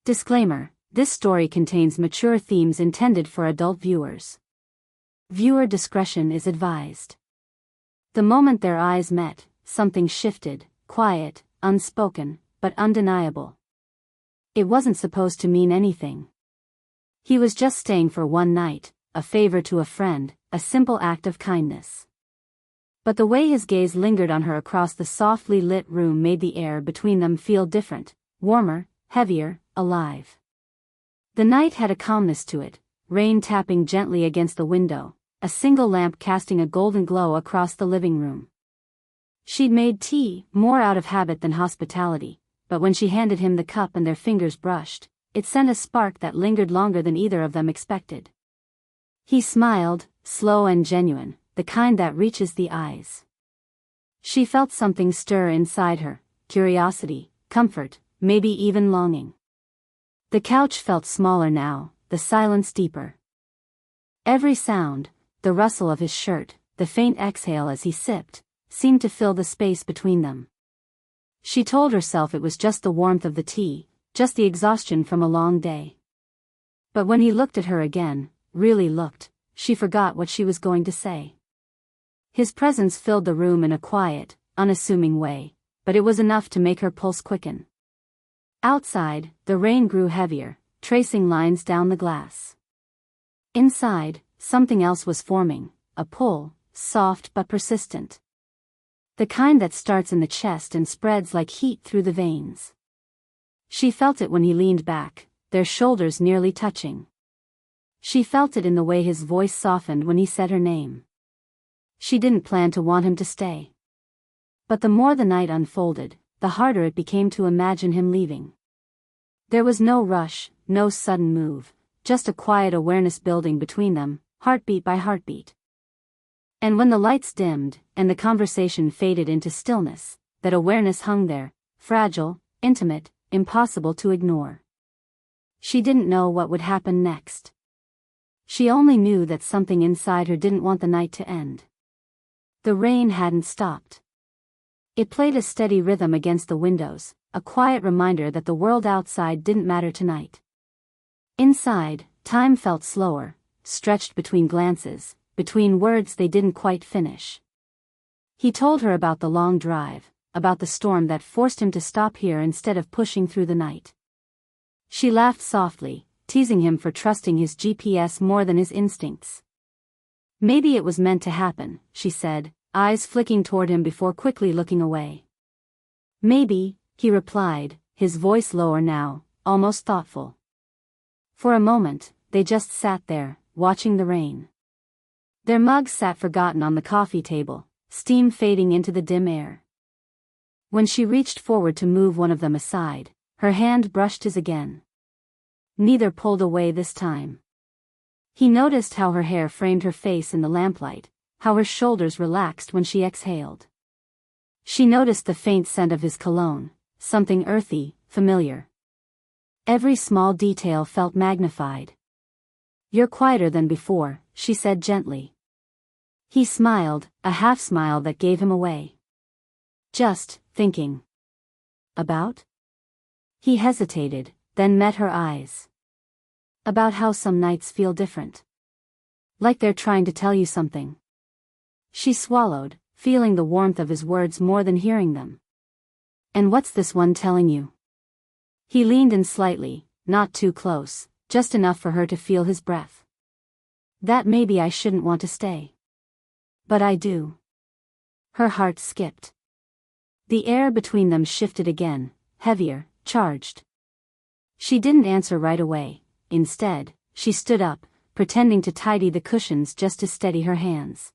Disclaimer: this story contains mature themes intended for adult viewers. Viewer discretion is advised. The moment their eyes met, something shifted, quiet, unspoken, but undeniable. It wasn't supposed to mean anything. He was just staying for one night, a favor to a friend, a simple act of kindness. But the way his gaze lingered on her across the softly lit room made the air between them feel different, warmer, heavier, alive. The night had a calmness to it, rain tapping gently against the window, a single lamp casting a golden glow across the living room. She'd made tea, more out of habit than hospitality, but when she handed him the cup and their fingers brushed, it sent a spark that lingered longer than either of them expected. He smiled, slow and genuine, the kind that reaches the eyes. She felt something stir inside her, curiosity, comfort, maybe even longing. The couch felt smaller now, the silence deeper. Every sound, the rustle of his shirt, the faint exhale as he sipped, seemed to fill the space between them. She told herself it was just the warmth of the tea, just the exhaustion from a long day. But when he looked at her again, really looked, she forgot what she was going to say. His presence filled the room in a quiet, unassuming way, but it was enough to make her pulse quicken. Outside, the rain grew heavier, tracing lines down the glass. Inside, something else was forming, a pull, soft but persistent. The kind that starts in the chest and spreads like heat through the veins. She felt it when he leaned back, their shoulders nearly touching. She felt it in the way his voice softened when he said her name. She didn't plan to want him to stay. But the more the night unfolded, the harder it became to imagine him leaving. There was no rush, no sudden move, just a quiet awareness building between them, heartbeat by heartbeat. And when the lights dimmed, and the conversation faded into stillness, that awareness hung there, fragile, intimate, impossible to ignore. She didn't know what would happen next. She only knew that something inside her didn't want the night to end. The rain hadn't stopped. It played a steady rhythm against the windows, a quiet reminder that the world outside didn't matter tonight. Inside, time felt slower, stretched between glances, between words they didn't quite finish. He told her about the long drive, about the storm that forced him to stop here instead of pushing through the night. She laughed softly, teasing him for trusting his GPS more than his instincts. Maybe it was meant to happen, she said, eyes flicking toward him before quickly looking away. Maybe, he replied, his voice lower now, almost thoughtful. For a moment, they just sat there, watching the rain. Their mugs sat forgotten on the coffee table, steam fading into the dim air. When she reached forward to move one of them aside, her hand brushed his again. Neither pulled away this time. He noticed how her hair framed her face in the lamplight, how her shoulders relaxed when she exhaled. She noticed the faint scent of his cologne, something earthy, familiar. Every small detail felt magnified. "You're quieter than before," she said gently. He smiled, a half-smile that gave him away. "Just thinking." "About?" He hesitated, then met her eyes. "About how some nights feel different. Like they're trying to tell you something." She swallowed, feeling the warmth of his words more than hearing them. "And what's this one telling you?" He leaned in slightly, not too close, just enough for her to feel his breath. "That maybe I shouldn't want to stay. But I do." Her heart skipped. The air between them shifted again, heavier, charged. She didn't answer right away. Instead, she stood up, pretending to tidy the cushions just to steady her hands.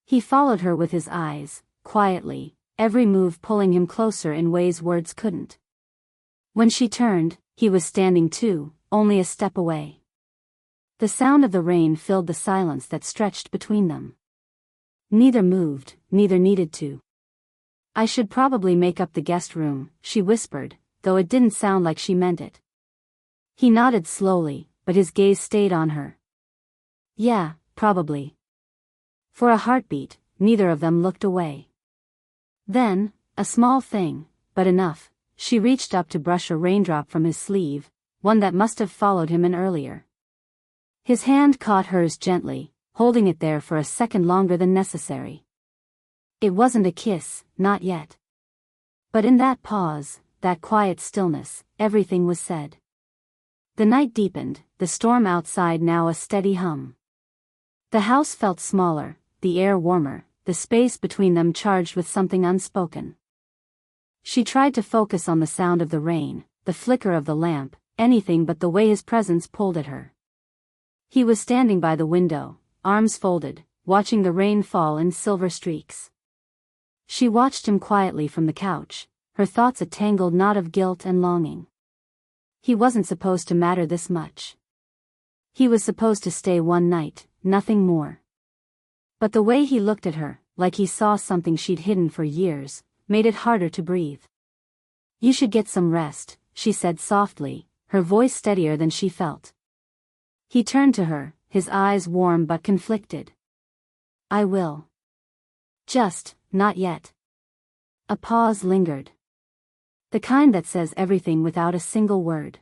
He followed her with his eyes, quietly, every move pulling him closer in ways words couldn't. When she turned, he was standing too, only a step away. The sound of the rain filled the silence that stretched between them. Neither moved, neither needed to. "I should probably make up the guest room," she whispered, though it didn't sound like she meant it. He nodded slowly, but his gaze stayed on her. "Yeah, probably." For a heartbeat, neither of them looked away. Then, a small thing, but enough, she reached up to brush a raindrop from his sleeve, one that must have followed him in earlier. His hand caught hers gently, holding it there for a second longer than necessary. It wasn't a kiss, not yet. But in that pause, that quiet stillness, everything was said. The night deepened, the storm outside now a steady hum. The house felt smaller, the air warmer, the space between them charged with something unspoken. She tried to focus on the sound of the rain, the flicker of the lamp, anything but the way his presence pulled at her. He was standing by the window, arms folded, watching the rain fall in silver streaks. She watched him quietly from the couch, her thoughts a tangled knot of guilt and longing. He wasn't supposed to matter this much. He was supposed to stay one night, nothing more. But the way he looked at her, like he saw something she'd hidden for years, made it harder to breathe. "You should get some rest," she said softly, her voice steadier than she felt. He turned to her, his eyes warm but conflicted. "I will. Just, not yet." A pause lingered. The kind that says everything without a single word.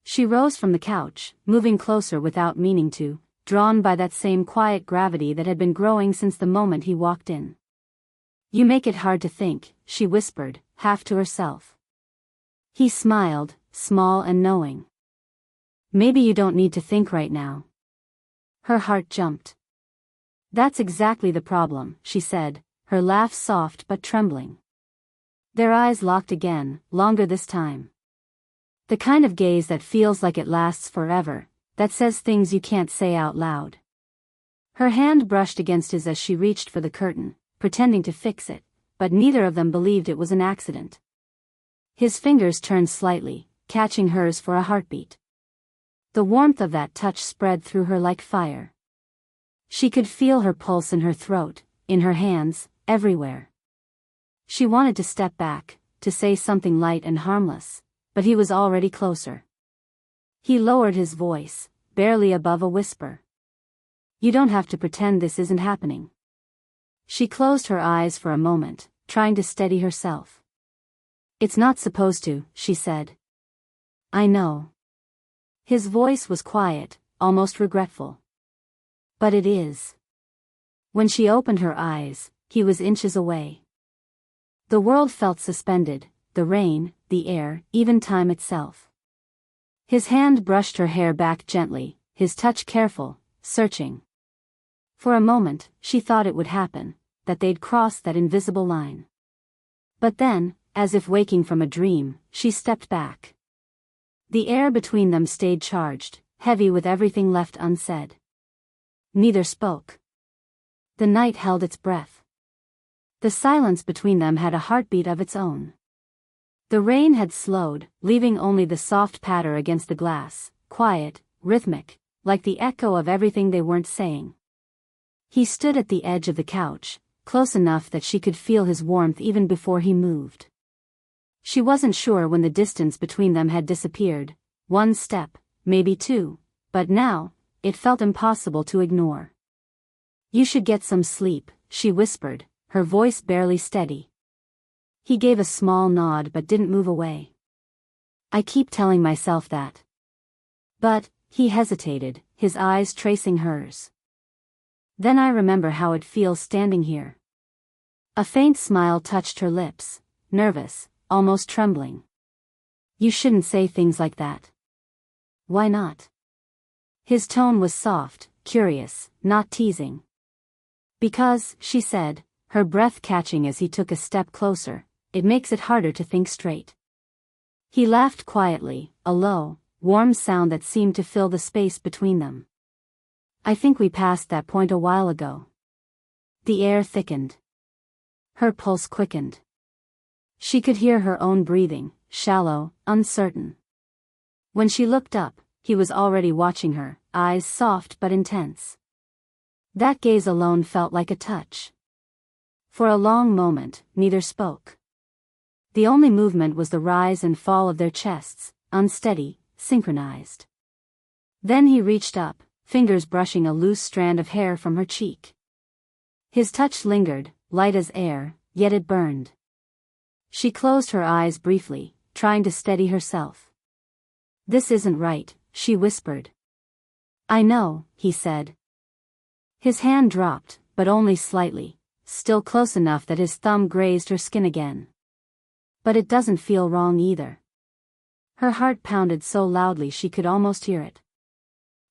She rose from the couch, moving closer without meaning to, drawn by that same quiet gravity that had been growing since the moment he walked in. "You make it hard to think," she whispered, half to herself. He smiled, small and knowing. "Maybe you don't need to think right now." Her heart jumped. "That's exactly the problem," she said, her laugh soft but trembling. Their eyes locked again, longer this time. The kind of gaze that feels like it lasts forever, that says things you can't say out loud. Her hand brushed against his as she reached for the curtain, pretending to fix it, but neither of them believed it was an accident. His fingers turned slightly, catching hers for a heartbeat. The warmth of that touch spread through her like fire. She could feel her pulse in her throat, in her hands, everywhere. She wanted to step back, to say something light and harmless, but he was already closer. He lowered his voice, barely above a whisper. "You don't have to pretend this isn't happening." She closed her eyes for a moment, trying to steady herself. "It's not supposed to," she said. "I know." His voice was quiet, almost regretful. "But it is." When she opened her eyes, he was inches away. The world felt suspended, the rain, the air, even time itself. His hand brushed her hair back gently, his touch careful, searching. For a moment, she thought it would happen, that they'd cross that invisible line. But then, as if waking from a dream, she stepped back. The air between them stayed charged, heavy with everything left unsaid. Neither spoke. The night held its breath. The silence between them had a heartbeat of its own. The rain had slowed, leaving only the soft patter against the glass, quiet, rhythmic, like the echo of everything they weren't saying. He stood at the edge of the couch, close enough that she could feel his warmth even before he moved. She wasn't sure when the distance between them had disappeared, one step, maybe two, but now, it felt impossible to ignore. "You should get some sleep," she whispered, her voice barely steady. He gave a small nod but didn't move away. "I keep telling myself that." But, he hesitated, his eyes tracing hers. "Then I remember how it feels standing here." A faint smile touched her lips, nervous, almost trembling. "You shouldn't say things like that." "Why not?" His tone was soft, curious, not teasing. "Because," she said, her breath catching as he took a step closer, "it makes it harder to think straight." He laughed quietly, a low, warm sound that seemed to fill the space between them. "I think we passed that point a while ago." The air thickened. Her pulse quickened. She could hear her own breathing, shallow, uncertain. When she looked up, he was already watching her, eyes soft but intense. That gaze alone felt like a touch. For a long moment, neither spoke. The only movement was the rise and fall of their chests, unsteady, synchronized. Then he reached up, fingers brushing a loose strand of hair from her cheek. His touch lingered, light as air, yet it burned. She closed her eyes briefly, trying to steady herself. "This isn't right," she whispered. "I know," he said. His hand dropped, but only slightly, still close enough that his thumb grazed her skin again. "But it doesn't feel wrong either." Her heart pounded so loudly she could almost hear it.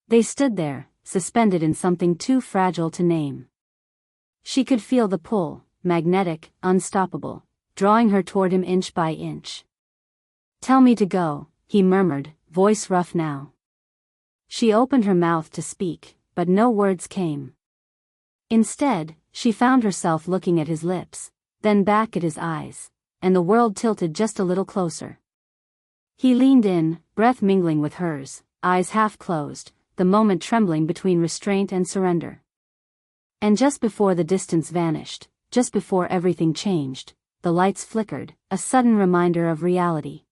They stood there, suspended in something too fragile to name. She could feel the pull, magnetic, unstoppable, drawing her toward him inch by inch. "Tell me to go," he murmured, voice rough now. She opened her mouth to speak, but no words came. Instead, she found herself looking at his lips, then back at his eyes, and the world tilted just a little closer. He leaned in, breath mingling with hers, eyes half closed, the moment trembling between restraint and surrender. And just before the distance vanished, just before everything changed, the lights flickered, a sudden reminder of reality.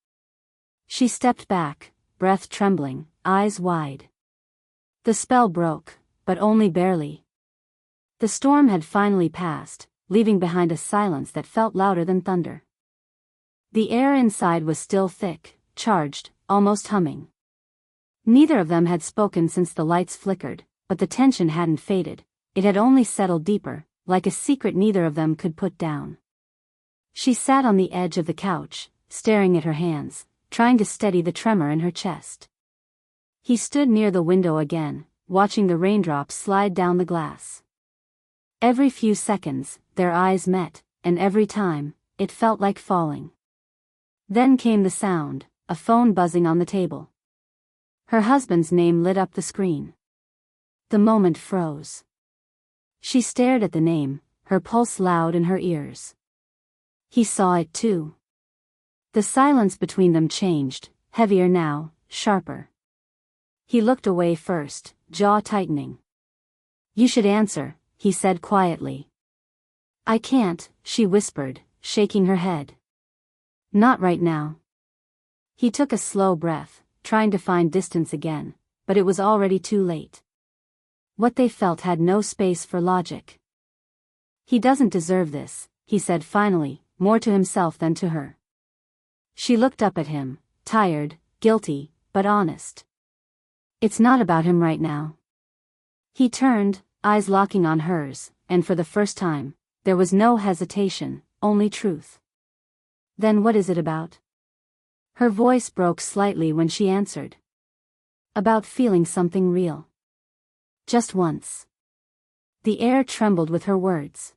She stepped back, breath trembling, eyes wide. The spell broke, but only barely. The storm had finally passed, leaving behind a silence that felt louder than thunder. The air inside was still thick, charged, almost humming. Neither of them had spoken since the lights flickered, but the tension hadn't faded, it had only settled deeper, like a secret neither of them could put down. She sat on the edge of the couch, staring at her hands, trying to steady the tremor in her chest. He stood near the window again, watching the raindrops slide down the glass. Every few seconds, their eyes met, and every time, it felt like falling. Then came the sound, a phone buzzing on the table. Her husband's name lit up the screen. The moment froze. She stared at the name, her pulse loud in her ears. He saw it too. The silence between them changed, heavier now, sharper. He looked away first, jaw tightening. "You should answer," he said quietly. "I can't," she whispered, shaking her head. "Not right now." He took a slow breath, trying to find distance again, but it was already too late. What they felt had no space for logic. "He doesn't deserve this," he said finally, more to himself than to her. She looked up at him, tired, guilty, but honest. "It's not about him right now." He turned, eyes locking on hers, and for the first time, there was no hesitation, only truth. "Then what is it about?" Her voice broke slightly when she answered. "About feeling something real. Just once." The air trembled with her words.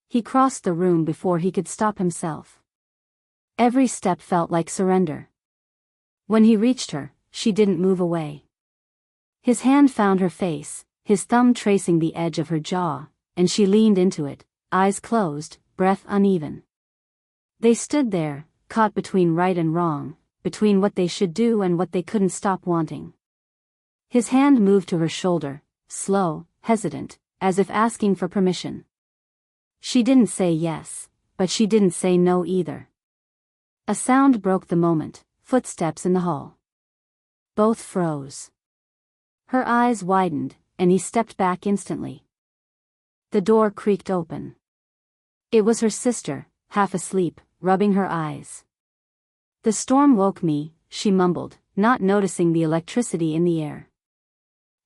He crossed the room before he could stop himself. Every step felt like surrender. When he reached her, she didn't move away. His hand found her face, his thumb tracing the edge of her jaw, and she leaned into it, eyes closed, breath uneven. They stood there, caught between right and wrong, between what they should do and what they couldn't stop wanting. His hand moved to her shoulder, slow, hesitant, as if asking for permission. She didn't say yes, but she didn't say no either. A sound broke the moment, footsteps in the hall. Both froze. Her eyes widened, and he stepped back instantly. The door creaked open. It was her sister, half asleep, rubbing her eyes. "The storm woke me," she mumbled, not noticing the electricity in the air.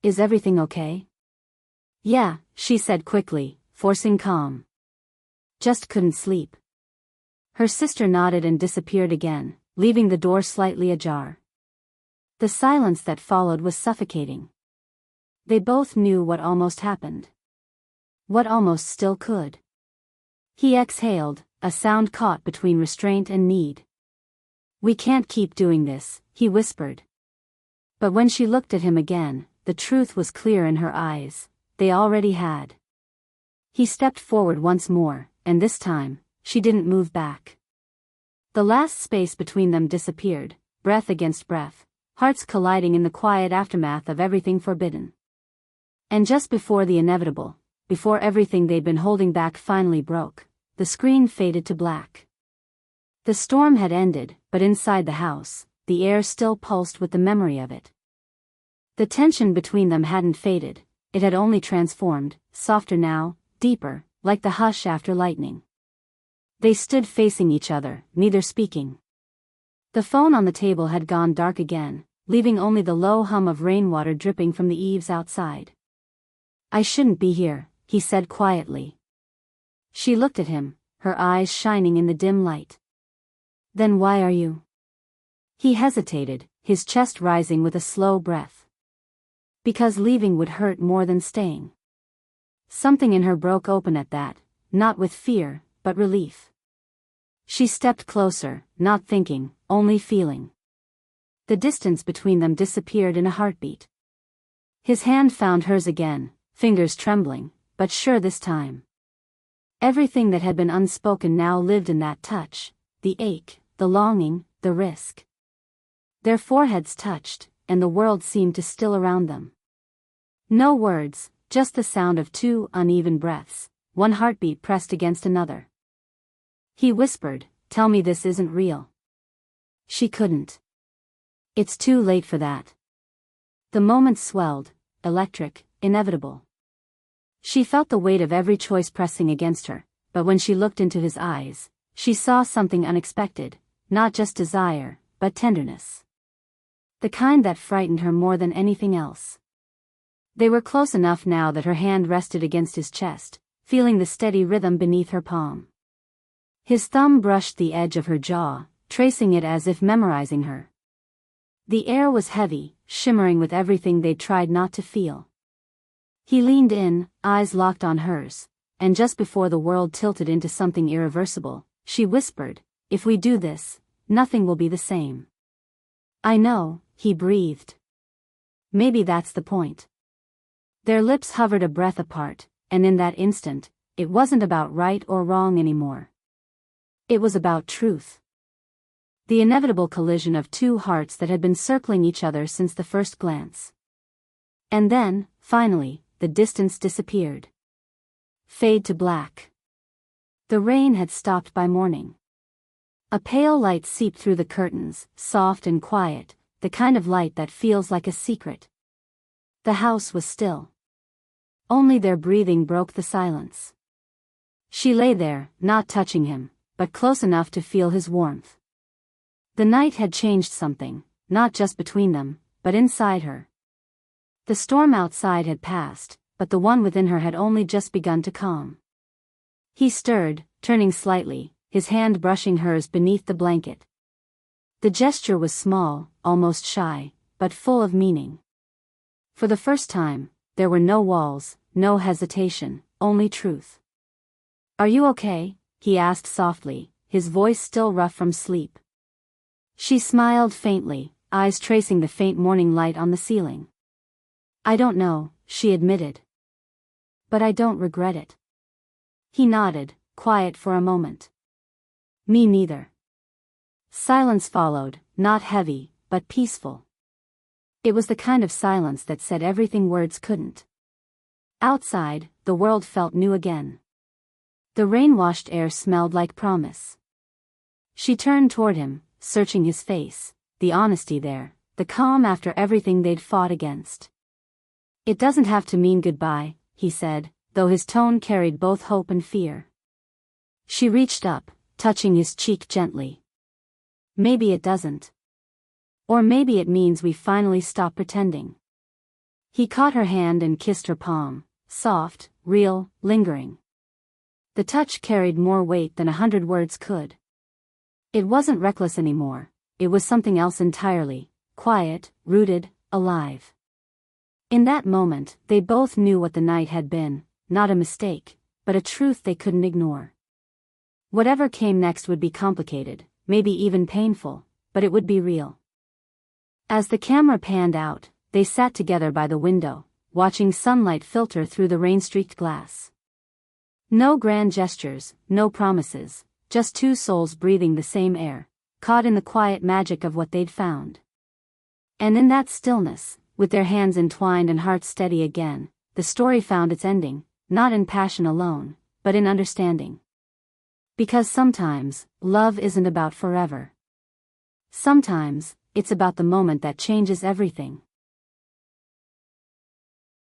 "Is everything okay?" "Yeah," she said quickly, forcing calm. "Just couldn't sleep." Her sister nodded and disappeared again, leaving the door slightly ajar. The silence that followed was suffocating. They both knew what almost happened. What almost still could. He exhaled, a sound caught between restraint and need. "We can't keep doing this," he whispered. But when she looked at him again, the truth was clear in her eyes. They already had. He stepped forward once more, and this time, she didn't move back. The last space between them disappeared, breath against breath, hearts colliding in the quiet aftermath of everything forbidden. And just before the inevitable, before everything they'd been holding back finally broke, the screen faded to black. The storm had ended, but inside the house, the air still pulsed with the memory of it. The tension between them hadn't faded, it had only transformed, softer now, deeper, like the hush after lightning. They stood facing each other, neither speaking. The phone on the table had gone dark again, leaving only the low hum of rainwater dripping from the eaves outside. "I shouldn't be here," he said quietly. She looked at him, her eyes shining in the dim light. "Then why are you?" He hesitated, his chest rising with a slow breath. "Because leaving would hurt more than staying." Something in her broke open at that, not with fear, but relief. She stepped closer, not thinking, only feeling. The distance between them disappeared in a heartbeat. His hand found hers again, fingers trembling, but sure this time. Everything that had been unspoken now lived in that touch, the ache, the longing, the risk. Their foreheads touched, and the world seemed to still around them. No words, just the sound of two uneven breaths, one heartbeat pressed against another. He whispered, "Tell me this isn't real." She couldn't. "It's too late for that." The moment swelled, electric, inevitable. She felt the weight of every choice pressing against her, but when she looked into his eyes, she saw something unexpected, not just desire, but tenderness. The kind that frightened her more than anything else. They were close enough now that her hand rested against his chest, feeling the steady rhythm beneath her palm. His thumb brushed the edge of her jaw, tracing it as if memorizing her. The air was heavy, shimmering with everything they'd tried not to feel. He leaned in, eyes locked on hers, and just before the world tilted into something irreversible, she whispered, "If we do this, nothing will be the same." "I know," he breathed. "Maybe that's the point." Their lips hovered a breath apart, and in that instant, it wasn't about right or wrong anymore. It was about truth. The inevitable collision of two hearts that had been circling each other since the first glance. And then, finally, the distance disappeared. Fade to black. The rain had stopped by morning. A pale light seeped through the curtains, soft and quiet, the kind of light that feels like a secret. The house was still. Only their breathing broke the silence. She lay there, not touching him, but close enough to feel his warmth. The night had changed something, not just between them, but inside her. The storm outside had passed, but the one within her had only just begun to calm. He stirred, turning slightly, his hand brushing hers beneath the blanket. The gesture was small, almost shy, but full of meaning. For the first time, there were no walls, no hesitation, only truth. "Are you okay?" he asked softly, his voice still rough from sleep. She smiled faintly, eyes tracing the faint morning light on the ceiling. "I don't know," she admitted. "But I don't regret it." He nodded, quiet for a moment. "Me neither." Silence followed, not heavy, but peaceful. It was the kind of silence that said everything words couldn't. Outside, the world felt new again. The rain-washed air smelled like promise. She turned toward him, searching his face, the honesty there, the calm after everything they'd fought against. "It doesn't have to mean goodbye," he said, though his tone carried both hope and fear. She reached up, touching his cheek gently. "Maybe it doesn't. Or maybe it means we finally stop pretending." He caught her hand and kissed her palm, soft, real, lingering. The touch carried more weight than 100 words could. It wasn't reckless anymore, it was something else entirely, quiet, rooted, alive. In that moment, they both knew what the night had been, not a mistake, but a truth they couldn't ignore. Whatever came next would be complicated, maybe even painful, but it would be real. As the camera panned out, they sat together by the window, watching sunlight filter through the rain-streaked glass. No grand gestures, no promises, just two souls breathing the same air, caught in the quiet magic of what they'd found. And in that stillness, with their hands entwined and hearts steady again, the story found its ending, not in passion alone, but in understanding. Because sometimes, love isn't about forever. Sometimes, it's about the moment that changes everything.